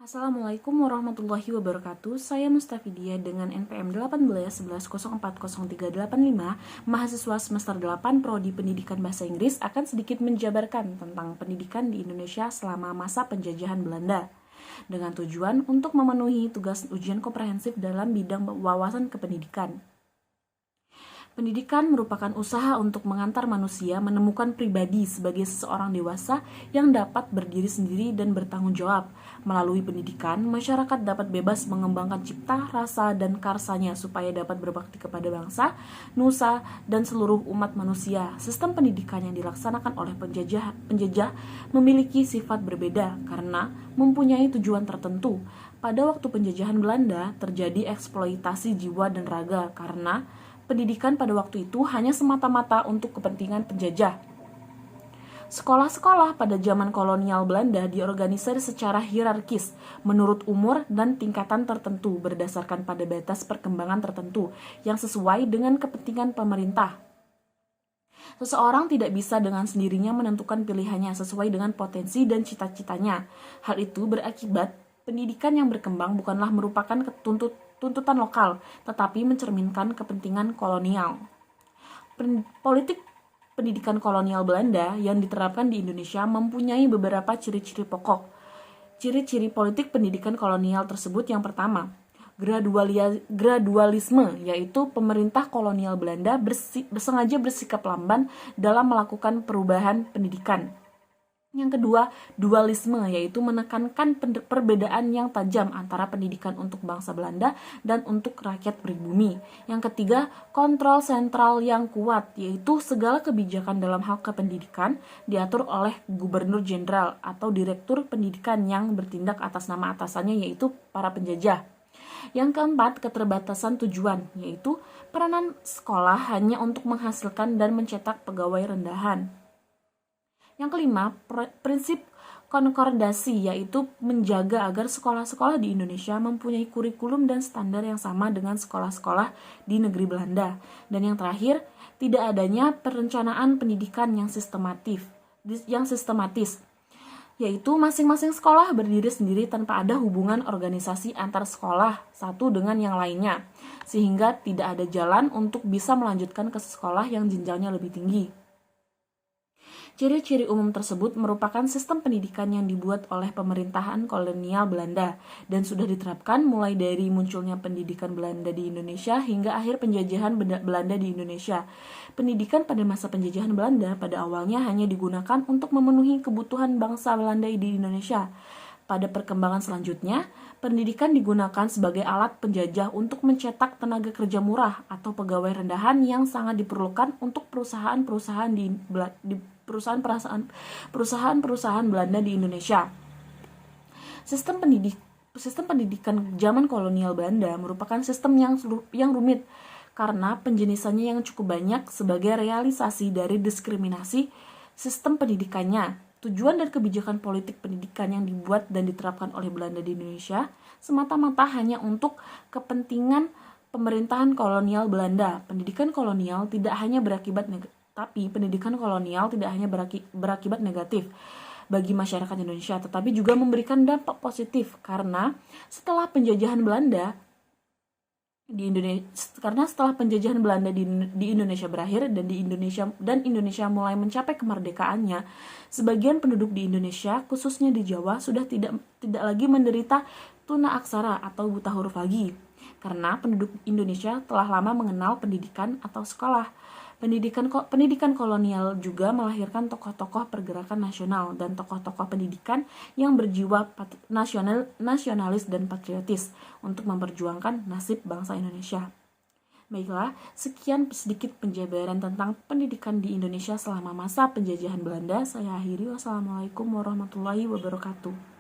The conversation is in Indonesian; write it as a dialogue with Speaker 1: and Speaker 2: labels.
Speaker 1: Assalamualaikum warahmatullahi wabarakatuh. Saya Mustafidia dengan NPM 1811040385, mahasiswa semester 8 Prodi Pendidikan Bahasa Inggris, akan sedikit menjabarkan tentang pendidikan di Indonesia selama masa penjajahan Belanda, dengan tujuan untuk memenuhi tugas ujian komprehensif dalam bidang wawasan kependidikan. Pendidikan merupakan usaha untuk mengantar manusia menemukan pribadi sebagai seseorang dewasa yang dapat berdiri sendiri dan bertanggung jawab. Melalui pendidikan, masyarakat dapat bebas mengembangkan cipta, rasa, dan karsanya supaya dapat berbakti kepada bangsa, nusa, dan seluruh umat manusia. Sistem pendidikan yang dilaksanakan oleh penjajah memiliki sifat berbeda karena mempunyai tujuan tertentu. Pada waktu penjajahan Belanda, terjadi eksploitasi jiwa dan raga karena pendidikan pada waktu itu hanya semata-mata untuk kepentingan penjajah. Sekolah-sekolah pada zaman kolonial Belanda diorganisir secara hierarkis menurut umur dan tingkatan tertentu berdasarkan pada batas perkembangan tertentu yang sesuai dengan kepentingan pemerintah. Seseorang tidak bisa dengan sendirinya menentukan pilihannya sesuai dengan potensi dan cita-citanya. Hal itu berakibat pendidikan yang berkembang bukanlah merupakan tuntutan lokal, tetapi mencerminkan kepentingan kolonial. Politik pendidikan kolonial Belanda yang diterapkan di Indonesia mempunyai beberapa ciri-ciri pokok. Ciri-ciri politik pendidikan kolonial tersebut yang pertama, gradualisme, yaitu pemerintah kolonial Belanda sengaja bersikap lamban dalam melakukan perubahan pendidikan. Yang kedua, dualisme, yaitu menekankan perbedaan yang tajam antara pendidikan untuk bangsa Belanda dan untuk rakyat pribumi. Yang ketiga, kontrol sentral yang kuat, yaitu segala kebijakan dalam hal kependidikan diatur oleh gubernur jenderal atau direktur pendidikan yang bertindak atas nama atasannya, yaitu para penjajah. Yang keempat, keterbatasan tujuan, yaitu peranan sekolah hanya untuk menghasilkan dan mencetak pegawai rendahan. Yang kelima, prinsip konkordasi, yaitu menjaga agar sekolah-sekolah di Indonesia mempunyai kurikulum dan standar yang sama dengan sekolah-sekolah di negeri Belanda. Dan yang terakhir, tidak adanya perencanaan pendidikan yang sistematis, yaitu masing-masing sekolah berdiri sendiri tanpa ada hubungan organisasi antar sekolah satu dengan yang lainnya, sehingga tidak ada jalan untuk bisa melanjutkan ke sekolah yang jenjangnya lebih tinggi. Ciri-ciri umum tersebut merupakan sistem pendidikan yang dibuat oleh pemerintahan kolonial Belanda dan sudah diterapkan mulai dari munculnya pendidikan Belanda di Indonesia hingga akhir penjajahan Belanda di Indonesia. Pendidikan pada masa penjajahan Belanda pada awalnya hanya digunakan untuk memenuhi kebutuhan bangsa Belanda di Indonesia. Pada perkembangan selanjutnya, pendidikan digunakan sebagai alat penjajah untuk mencetak tenaga kerja murah atau pegawai rendahan yang sangat diperlukan untuk perusahaan-perusahaan Belanda di Indonesia. Sistem pendidikan zaman kolonial Belanda merupakan sistem yang rumit karena penjenisannya yang cukup banyak sebagai realisasi dari diskriminasi sistem pendidikannya. Tujuan dan kebijakan politik pendidikan yang dibuat dan diterapkan oleh Belanda di Indonesia semata-mata hanya untuk kepentingan pemerintahan kolonial Belanda. Pendidikan kolonial tidak hanya berakibat negatif bagi masyarakat Indonesia, tetapi juga memberikan dampak positif karena setelah penjajahan Belanda di Indonesia berakhir dan Indonesia mulai mencapai kemerdekaannya, sebagian penduduk di Indonesia khususnya di Jawa sudah tidak lagi menderita tuna aksara atau buta huruf lagi karena penduduk Indonesia telah lama mengenal pendidikan atau sekolah. Pendidikan kolonial juga melahirkan tokoh-tokoh pergerakan nasional dan tokoh-tokoh pendidikan yang berjiwa nasionalis dan patriotis untuk memperjuangkan nasib bangsa Indonesia. Baiklah, sekian sedikit penjabaran tentang pendidikan di Indonesia selama masa penjajahan Belanda. Saya akhiri. Wassalamualaikum warahmatullahi wabarakatuh.